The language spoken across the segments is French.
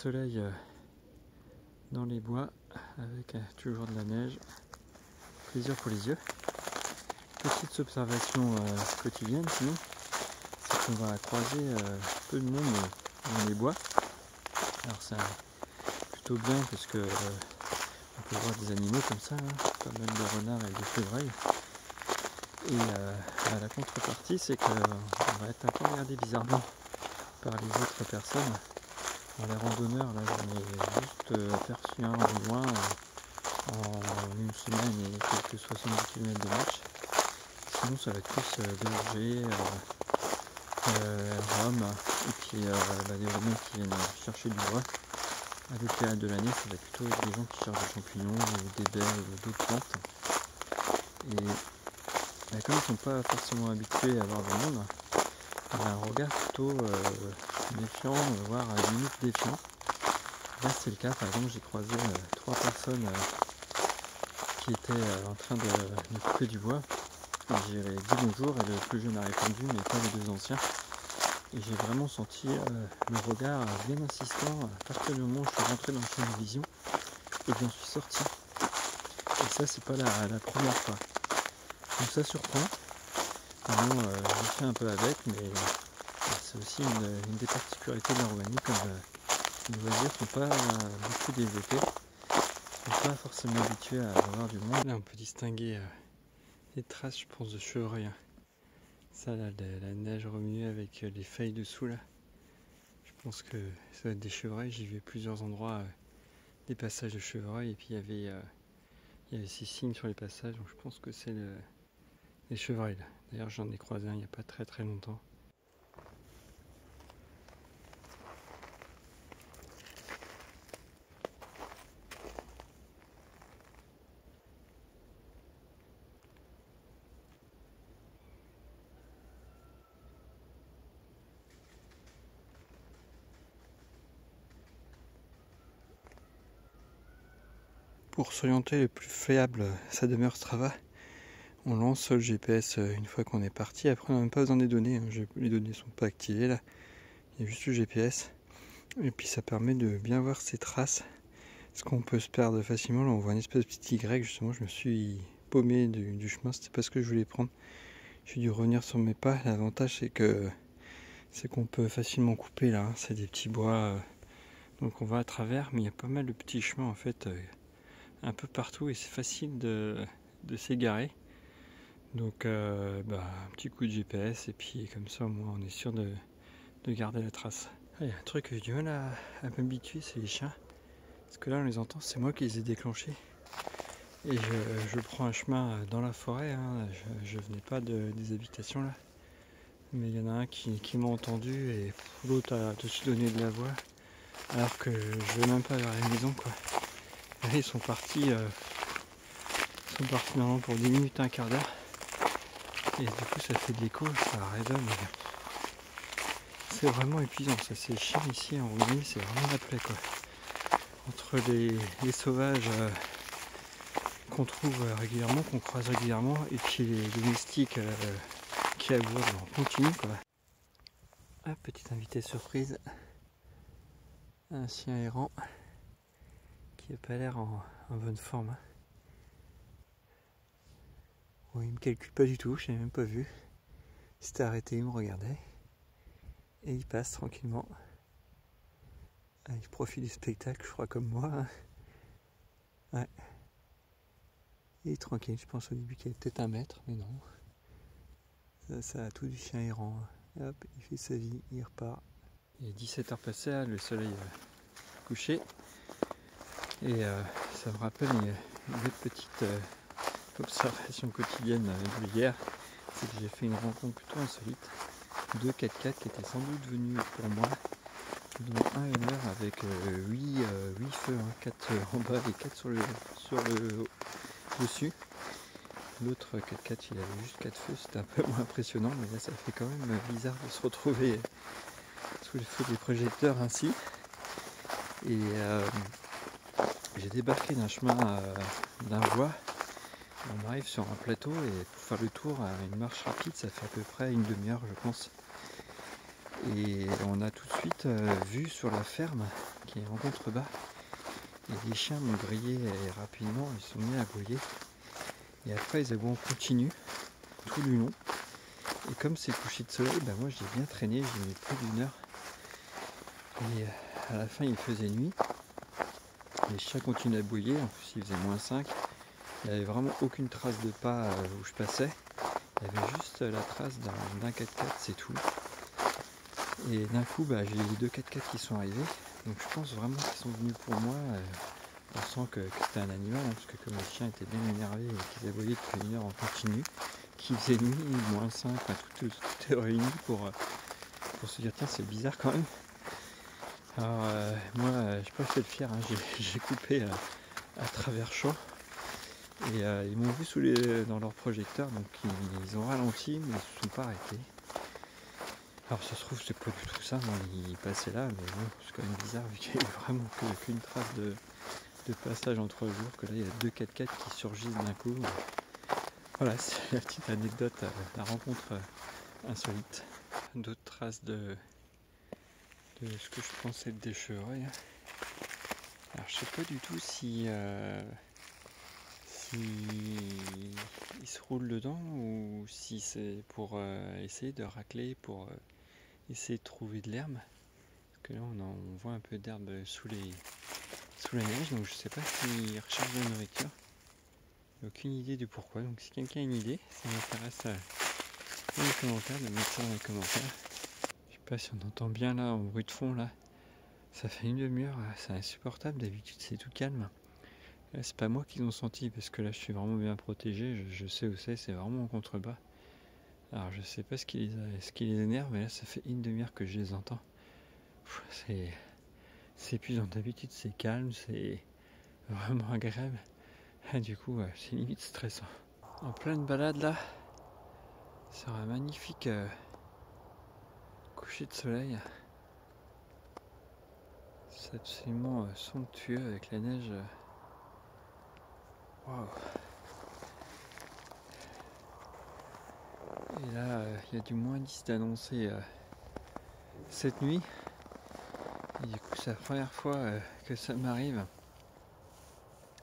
soleil dans les bois avec toujours de la neige. Plaisir pour les yeux. Petite observation quotidienne sinon, c'est qu'on va croiser peu de monde dans les bois. Alors c'est plutôt bien parce que on peut voir des animaux comme ça, pas mal de renards et de chevreuils. Et la contrepartie, c'est qu'on va être un peu regardé bizarrement par les autres personnes. Alors, les randonneurs, là j'en ai juste aperçu un au loin en une semaine et quelques 70 km de marche. Sinon ça va être plus berger, Rome, et puis des Romains qui viennent chercher du bois. À d'autres périodes de l'année, ça va être plutôt des gens qui cherchent des champignons, des baies ou d'autres plantes. Et comme ils ne sont pas forcément habitués à voir du monde, il y a un regard plutôt méfiant, voire à la limite défiant. Là c'est le cas, par exemple j'ai croisé 3 personnes qui étaient en train de couper du bois. J'ai dit bonjour et le plus jeune a répondu, mais pas les deux anciens. Et j'ai vraiment senti le regard bien insistant à partir du moment où je suis rentré dans le champ de vision et que j'en suis sorti. Et ça c'est pas la première fois. Donc ça surprend. Vraiment, je fais un peu avec, mais c'est aussi une des particularités de la Roumanie, comme les loisirs ne sont pas beaucoup développés. Ils ne sont pas forcément habitués à avoir du monde. Là on peut distinguer des traces, je pense, de chevreuil. Ça là, la neige remuée avec les feuilles dessous là. Je pense que ça va être des chevreuils. J'ai vu à plusieurs endroits des passages de chevreuils et puis il y avait ces signes sur les passages, donc je pense que c'est les chevreuils là. D'ailleurs j'en ai croisé un il n'y a pas très longtemps. Pour s'orienter le plus fiable, ça demeure Strava. On lance le GPS une fois qu'on est parti. Après, on n'a même pas besoin des données. Les données ne sont pas activées là. Il y a juste le GPS. Et puis, ça permet de bien voir ses traces. Parce qu'on peut se perdre facilement. Là, on voit une espèce de petit Y. Justement, je me suis paumé du chemin. C'était pas ce que je voulais prendre. J'ai dû revenir sur mes pas. L'avantage, c'est qu'on peut facilement couper là. C'est des petits bois. Donc, on va à travers. Mais il y a pas mal de petits chemins en fait. Un peu partout et c'est facile de s'égarer. Donc un petit coup de GPS et puis comme ça au moins on est sûr de garder la trace. Il y a un truc que j'ai du mal à m'habituer, c'est les chiens. Parce que là on les entend, c'est moi qui les ai déclenchés. Et je prends un chemin dans la forêt, je venais pas des habitations là. Mais il y en a un qui m'a entendu et l'autre a tout de suite donné de la voix. Alors que je vais même pas vers la maison quoi. Et ils sont partis normalement pour 10 minutes, un quart d'heure. Et du coup ça fait de l'écho, ça résonne. C'est vraiment épuisant, ça c'est chiant ici en Roumanie, c'est vraiment la plaie quoi. Entre les sauvages qu'on trouve régulièrement, qu'on croise régulièrement, et puis les domestiques qui aboient en continu quoi. Ah, petite invitée surprise, un chien errant qui n'a pas l'air en bonne forme. Bon, il me calcule pas du tout, je l'ai même pas vu. Il s'était arrêté, il me regardait. Et il passe tranquillement. Ah, il profite du spectacle, je crois, comme moi. Ouais. Il est tranquille, je pense au début qu'il y avait peut-être 1 mètre, mais non. Ça a tout du chien errant. Et hop, il fait sa vie, il repart. Il est 17h passées, le soleil couché. Et ça me rappelle une autre petite observation quotidienne de hier. C'est que j'ai fait une rencontre plutôt insolite. 2 4x4 qui étaient sans doute venus pour moi, dont un et l'heure avec 8 feux, 4 en bas et 4 sur le dessus. L'autre 4x4 il avait juste 4 feux, c'était un peu moins impressionnant, mais là ça fait quand même bizarre de se retrouver sous les feux des projecteurs ainsi. Et j'ai débarqué d'un chemin d'un bois. On arrive sur un plateau et pour faire le tour à une marche rapide, ça fait à peu près une demi-heure je pense. Et on a tout de suite vu sur la ferme, qui est en contrebas. Et les chiens m'ont grillé rapidement, ils sont mis à aboyer. Et après ils aboient en continu, tout du long. Et comme c'est couché de soleil, bah moi j'ai bien traîné, j'ai mis plus d'1 heure. Et à la fin il faisait nuit. Les chiens continuaient à aboyer, en plus il faisait -5. Il n'y avait vraiment aucune trace de pas où je passais. Il y avait juste la trace d'un 4x4, c'est tout. Et d'un coup, bah, j'ai les 2 4x4 qui sont arrivés. Donc je pense vraiment qu'ils sont venus pour moi. On sent que c'était un animal, hein, parce que comme les chiens étaient bien énervés et qu'ils aboyaient depuis 1 heure en continu, qu'il faisait nuit, -5, enfin, tout est réuni pour se dire tiens c'est bizarre quand même. Alors moi je peux pas fait le fier, hein, j'ai coupé à travers champ. Et ils m'ont vu dans leur projecteur, donc ils ont ralenti mais ils se sont pas arrêtés. Alors ça se trouve c'est pas du tout ça, moi, ils passaient là, mais bon c'est quand même bizarre vu qu'il n'y a vraiment qu'une trace de passage entre jours, que là il y a 2 4x4 qui surgissent d'un coup. Voilà, c'est la petite anecdote, la rencontre insolite. D'autres traces de ce que je pensais être des chevreuils. Alors je sais pas du tout si il se roule dedans ou si c'est pour essayer de racler, pour essayer de trouver de l'herbe. Parce que là on voit un peu d'herbe sous la neige, donc je sais pas s'il recherche de la nourriture. Aucune idée du pourquoi, donc si quelqu'un a une idée, ça m'intéresse dans les commentaires, de mettre ça dans les commentaires. Je sais pas si on entend bien là en bruit de fond là. Ça fait 1 demi-heure, c'est insupportable, d'habitude c'est tout calme. Là, c'est pas moi qu'ils ont senti parce que là je suis vraiment bien protégé, je sais où c'est vraiment en contrebas. Alors je sais pas ce qui les énerve, mais là ça fait 1 demi-heure que je les entends. C'est épuisant, d'habitude c'est calme, c'est vraiment agréable. Et du coup c'est limite stressant. En pleine balade là, sur un magnifique coucher de soleil. C'est absolument somptueux avec la neige. Waouh! Et là, il y a du -10 d'annoncé cette nuit. Et du coup, c'est la première fois que ça m'arrive.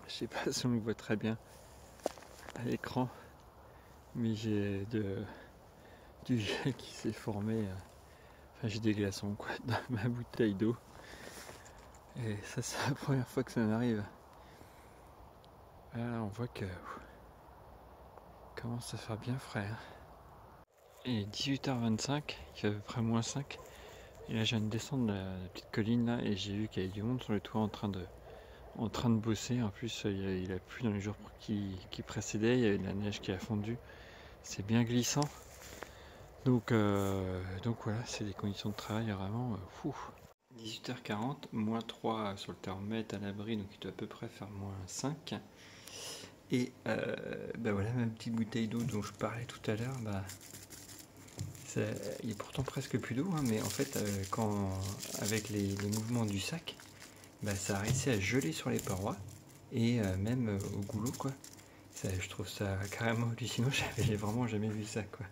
Je sais pas si on le voit très bien à l'écran, mais j'ai du gel qui s'est formé. Enfin, j'ai des glaçons quoi dans ma bouteille d'eau. Et ça, c'est la première fois que ça m'arrive. Là, on voit que commence à faire bien frais. Hein. Et 18h25, il fait à peu près -5. Et là, je viens de descendre la petite colline là, et j'ai vu qu'il y avait du monde sur le toit en train de bosser. En plus, il a plu dans les jours qui précédaient, il y avait de la neige qui a fondu. C'est bien glissant. Donc voilà, c'est des conditions de travail vraiment fou. 18h40, -3 sur le thermomètre à l'abri, donc il doit à peu près faire -5. Et bah voilà ma petite bouteille d'eau dont je parlais tout à l'heure, bah, il y a pourtant presque plus d'eau, hein, mais en fait avec les mouvements du sac, bah, ça a réussi à geler sur les parois et même au goulot quoi. Je trouve ça carrément hallucinant, j'avais vraiment jamais vu ça quoi.